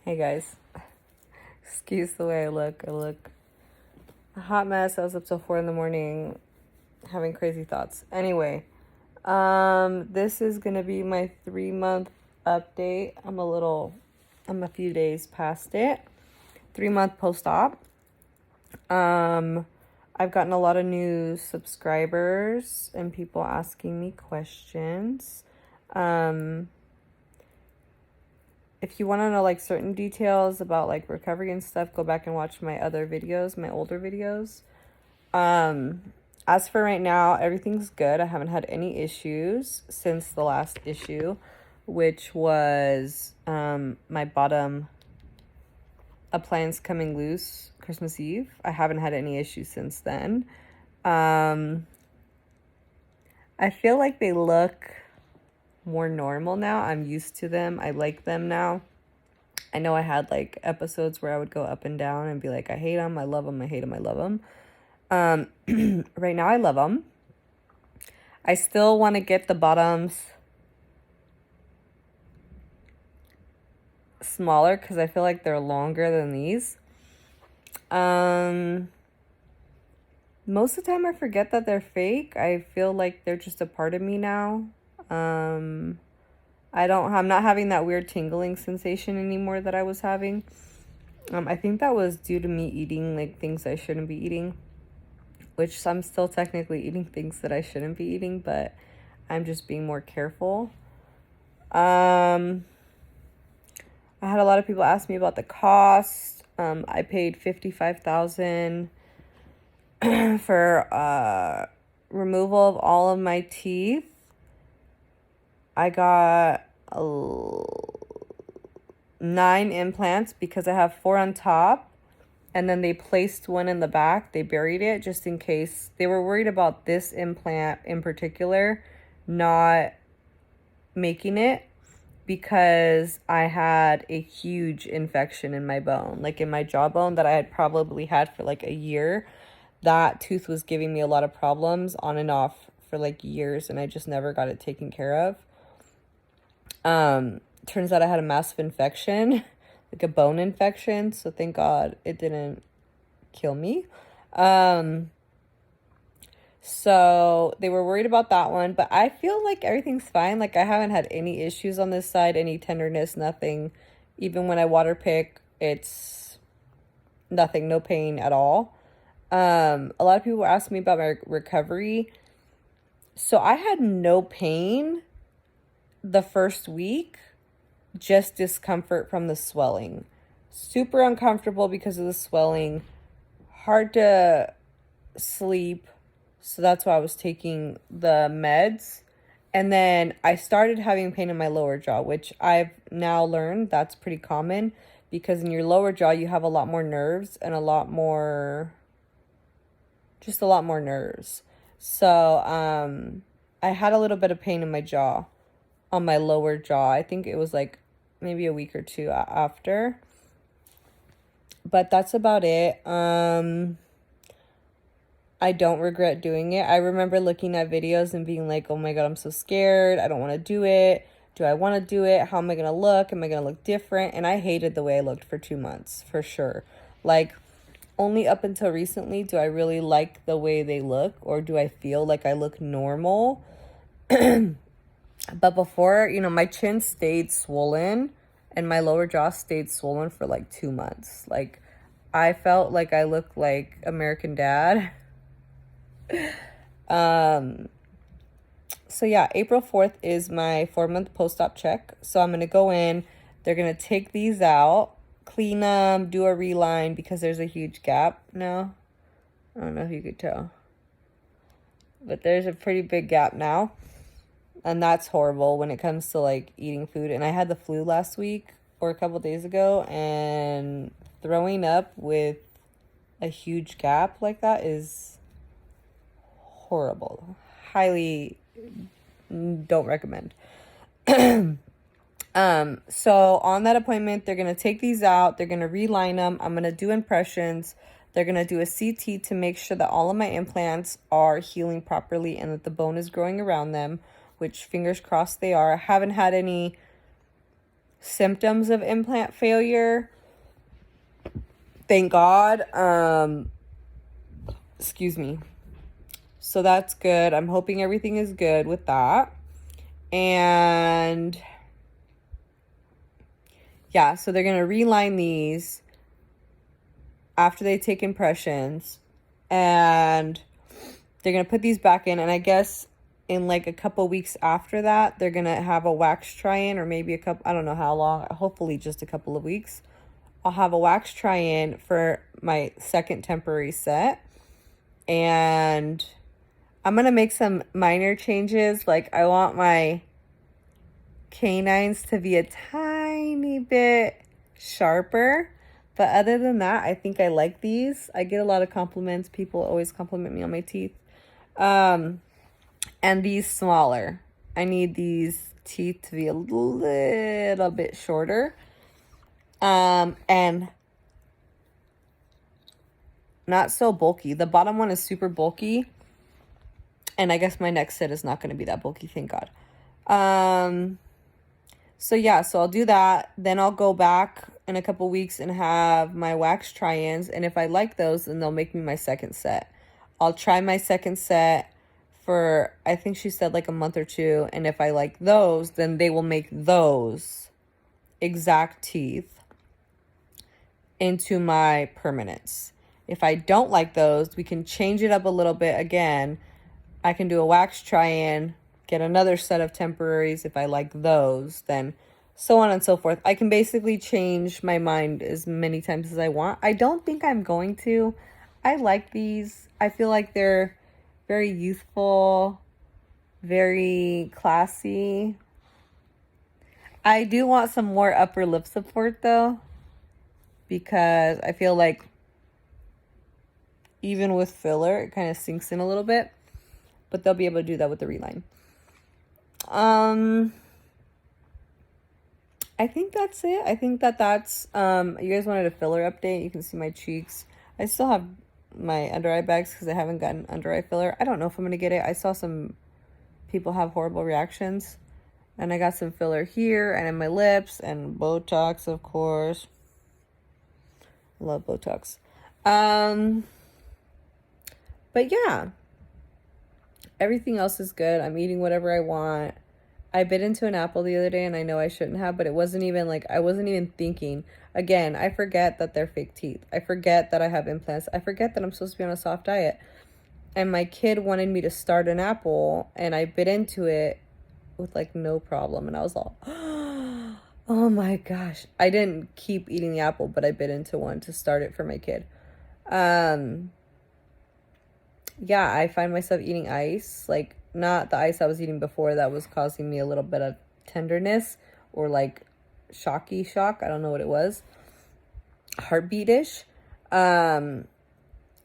Hey guys, excuse the way I look. I look a hot mess. I was up till 4 in the morning having crazy thoughts. Anyway, this is gonna be my 3-month update. I'm a few days past it. 3-month post-op. I've gotten a lot of new subscribers and people asking me questions. If you want to know like certain details about like recovery and stuff, go back and watch my other videos, my older videos. As for right now, everything's good. I haven't had any issues since the last issue, which was my bottom appliance coming loose Christmas Eve. I haven't had any issues since then. I feel like they look more normal now. I'm used to them. I like them now. I know I had like episodes where I would go up and down and be like, I hate them, I love them, I hate them, I love them. Right now I love them. I still want to get the bottoms smaller because I feel like they're longer than these. Most of the time I forget that they're fake. I feel like they're just a part of me now. I'm not having that weird tingling sensation anymore that I was having. I think that was due to me eating like things I shouldn't be eating, which I'm still technically eating things that I shouldn't be eating, but I'm just being more careful. I had a lot of people ask me about the cost. I paid $55,000 for removal of all of my teeth. I got 9 implants because I have 4 on top, and then they placed one in the back. They buried it just in case. They were worried about this implant in particular not making it because I had a huge infection in my bone, like in my jawbone that I had probably had for like a year. That tooth was giving me a lot of problems on and off for like years, and I just never got it taken care of. Turns out I had a massive infection, like a bone infection, so thank God it didn't kill me. So they were worried about that one, but I feel like everything's fine. Like I haven't had any issues on this side, any tenderness, nothing. Even when I water pick, it's nothing, no pain at all. A lot of people asked me about my recovery. So I had no pain the first week, just discomfort from the swelling. Super uncomfortable because of the swelling. Hard to sleep. So that's why I was taking the meds. And then I started having pain in my lower jaw, which I've now learned that's pretty common because in your lower jaw you have a lot more nerves and a lot more nerves. So I had a little bit of pain in my jaw, on my lower jaw. I think it was like maybe a week or two after. But that's about it. I don't regret doing it. I remember looking at videos and being like, oh my God, I'm so scared. I don't want to do it. Do I want to do it? How am I going to look? Am I going to look different? And I hated the way I looked for 2 months, for sure. Like, only up until recently do I really like the way they look, or do I feel like I look normal. But before, my chin stayed swollen and my lower jaw stayed swollen for like 2 months. Like, I felt like I looked like American Dad. So yeah, April 4th is my 4-month post-op check. So I'm going to go in. They're going to take these out, clean them, do a reline because there's a huge gap now. I don't know if you could tell, but there's a pretty big gap now. And that's horrible when it comes to like eating food. And I had the flu last week or a couple days ago, and throwing up with a huge gap like that is horrible. Highly don't recommend. So on that appointment, they're going to take these out. They're going to reline them. I'm going to do impressions. They're going to do a CT to make sure that all of my implants are healing properly and that the bone is growing around them, which fingers crossed they are. I haven't had any symptoms of implant failure. Thank God. Excuse me. So that's good. I'm hoping everything is good with that. And yeah, so they're going to reline these after they take impressions, and they're going to put these back in. And I guess in like a couple weeks after that, they're going to have a wax try-in, or maybe a couple, I don't know how long, hopefully just a couple of weeks. I'll have a wax try-in for my second temporary set. And I'm going to make some minor changes. Like, I want my canines to be a tiny bit sharper. But other than that, I think I like these. I get a lot of compliments. People always compliment me on my teeth. And these smaller. I need these teeth to be a little bit shorter. And not so bulky. The bottom one is super bulky. And I guess my next set is not going to be that bulky, thank God. So yeah, so I'll do that. Then I'll go back in a couple weeks and have my wax try-ins. And if I like those, then they'll make me my second set. I'll try my second set for, I think she said like a month or two. And if I like those, then they will make those exact teeth into my permanents. If I don't like those, we can change it up a little bit again. I can do a wax try-in, get another set of temporaries if I like those, then so on and so forth. I can basically change my mind as many times as I want. I don't think I'm going to. I like these. I feel like they're very youthful, very classy. I do want some more upper lip support though, because I feel like even with filler, it kind of sinks in a little bit. But they'll be able to do that with the reline. I think that's it. I think that's, you guys wanted a filler update. You can see my cheeks. I still have my under eye bags because I haven't gotten under eye filler. I don't know if I'm going to get it. I saw some people have horrible reactions. And I got some filler here and in my lips and Botox, of course. Love Botox. But yeah. Everything else is good. I'm eating whatever I want. I bit into an apple the other day and I know I shouldn't have, but it wasn't even like, I wasn't even thinking. Again, I forget that they're fake teeth. I forget that I have implants. I forget that I'm supposed to be on a soft diet. And my kid wanted me to start an apple and I bit into it with like no problem. And I was all, oh my gosh. I didn't keep eating the apple, but I bit into one to start it for my kid. Yeah, I find myself eating ice, like not the ice I was eating before that was causing me a little bit of tenderness or like shock. I don't know what it was. Heartbeat-ish. But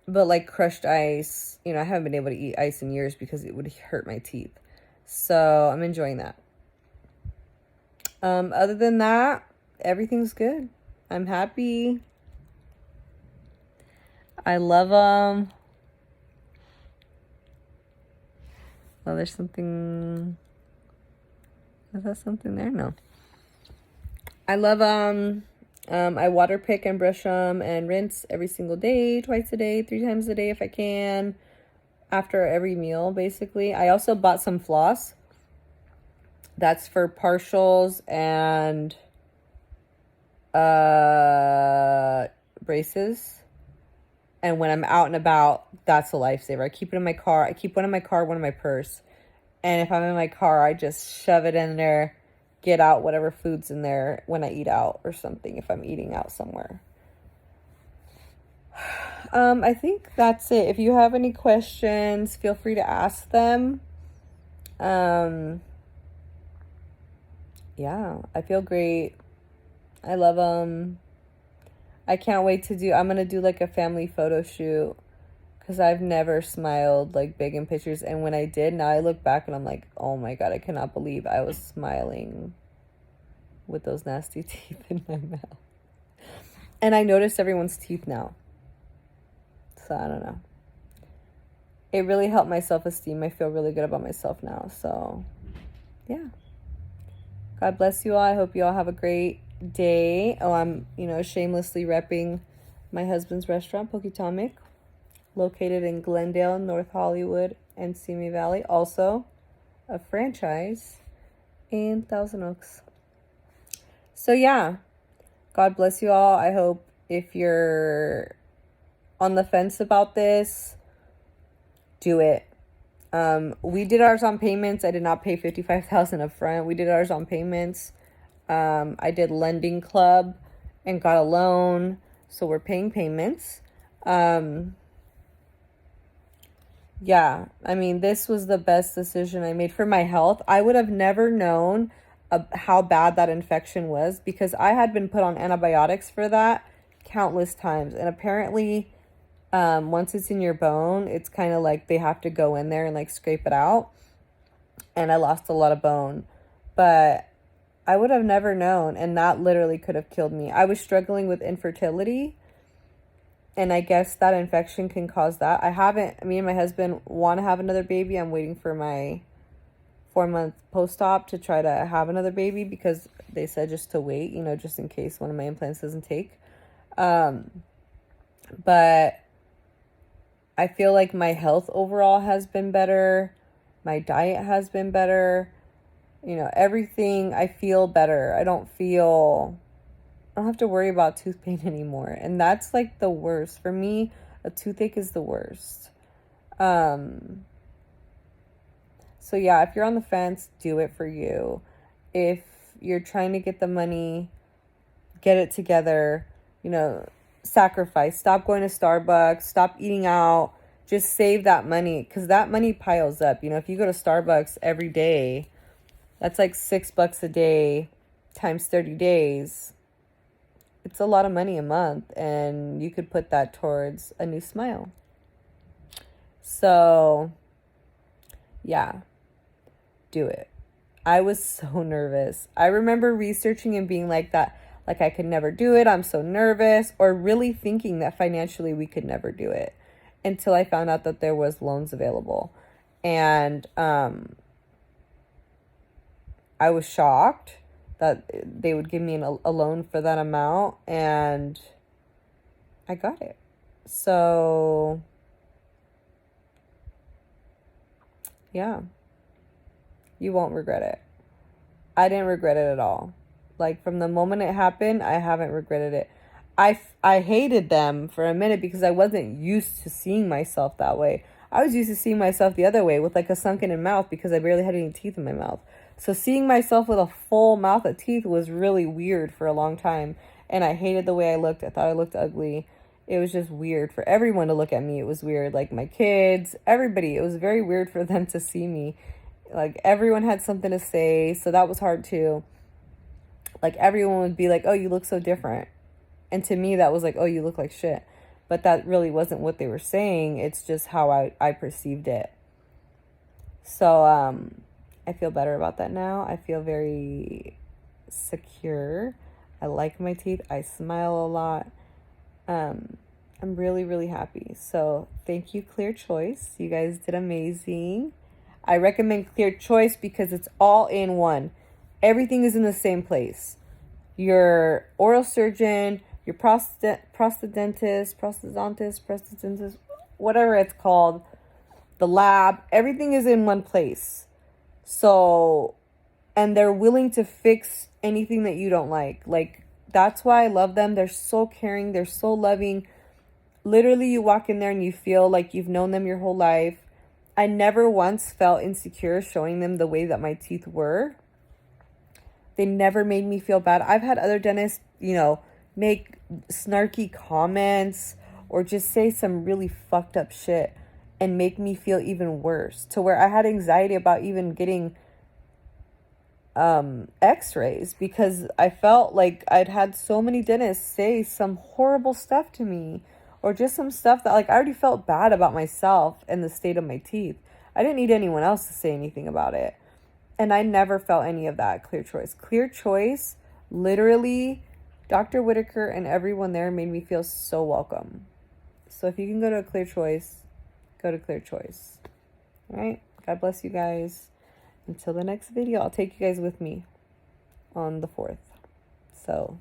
like crushed ice, you know, I haven't been able to eat ice in years because it would hurt my teeth. So I'm enjoying that. Other than that, everything's good. I'm happy. I love them. Oh, there's something. Is that something there? No. I love I water pick and brush them and rinse every single day, twice a day, 3 times a day if I can, after every meal basically. I also bought some floss. That's for partials and braces. And when I'm out and about, that's a lifesaver. I keep it in my car. I keep one in my car, one in my purse. And if I'm in my car, I just shove it in there, get out whatever food's in there when I eat out or something, if I'm eating out somewhere. I think that's it. If you have any questions, feel free to ask them. Yeah, I feel great. I love them. I can't wait to I'm going to do like a family photo shoot because I've never smiled like big in pictures. And when I did, now I look back and I'm like, oh my God, I cannot believe I was smiling with those nasty teeth in my mouth. And I notice everyone's teeth now. So I don't know. It really helped my self-esteem. I feel really good about myself now. So yeah. God bless you all. I hope you all have a great day. Oh, I'm, shamelessly repping my husband's restaurant, Poketomic, located in Glendale, North Hollywood, and Simi Valley. Also, a franchise in Thousand Oaks. So, yeah, God bless you all. I hope if you're on the fence about this, do it. We did ours on payments. I did not pay $55,000 up front. We did ours on payments. I did lending club and got a loan, so we're paying payments. Yeah, I mean, this was the best decision I made for my health. I would have never known how bad that infection was because I had been put on antibiotics for that countless times, and apparently once it's in your bone, it's kind of like they have to go in there and like scrape it out. And I lost a lot of bone, but I would have never known. And that literally could have killed me. I was struggling with infertility, and I guess that infection can cause that. Me and my husband want to have another baby. I'm waiting for my 4-month post-op to try to have another baby because they said just to wait, just in case one of my implants doesn't take. But I feel like my health overall has been better. My diet has been better. Everything, I feel better. I don't have to worry about tooth pain anymore. And that's like the worst. For me, a toothache is the worst. So yeah, if you're on the fence, do it for you. If you're trying to get the money, get it together, sacrifice. Stop going to Starbucks. Stop eating out. Just save that money because that money piles up. If you go to Starbucks every day, that's like $6 a day times 30 days. It's a lot of money a month, and you could put that towards a new smile. So, yeah, do it. I was so nervous. I remember researching and being like that. Like, I could never do it. I'm so nervous. Or really thinking that financially we could never do it until I found out that there was loans available. And I was shocked that they would give me a loan for that amount. And I got it. So, yeah. You won't regret it. I didn't regret it at all. Like, from the moment it happened, I haven't regretted it. I hated them for a minute because I wasn't used to seeing myself that way. I was used to seeing myself the other way with like a sunken in mouth because I barely had any teeth in my mouth. So seeing myself with a full mouth of teeth was really weird for a long time. And I hated the way I looked. I thought I looked ugly. It was just weird for everyone to look at me. It was weird. Like my kids, everybody. It was very weird for them to see me. Like everyone had something to say. So that was hard too. Like everyone would be like, oh, you look so different. And to me, that was like, oh, you look like shit. But that really wasn't what they were saying. It's just how I perceived it. So I feel better about that now. I feel very secure. I like my teeth. I smile a lot. I'm really, really happy. So thank you, Clear Choice. You guys did amazing. I recommend Clear Choice because it's all in one. Everything is in the same place. Your oral surgeon, your prosthodontist, whatever it's called, the lab, everything is in one place. So, and they're willing to fix anything that you don't like. Like, that's why I love them. They're so caring. They're so loving. Literally, you walk in there and you feel like you've known them your whole life. I never once felt insecure showing them the way that my teeth were. They never made me feel bad. I've had other dentists, make snarky comments or just say some really fucked up shit and make me feel even worse, to where I had anxiety about even getting x-rays because I felt like I'd had so many dentists say some horrible stuff to me, or just some stuff that like I already felt bad about myself and the state of my teeth. I didn't need anyone else to say anything about it. And I never felt any of that. Clear Choice. Clear Choice, literally, Dr. Whitaker and everyone there made me feel so welcome. So if you can go to a Clear Choice, go to Clear Choice. All right? God bless you guys. Until the next video, I'll take you guys with me. on the 4th. So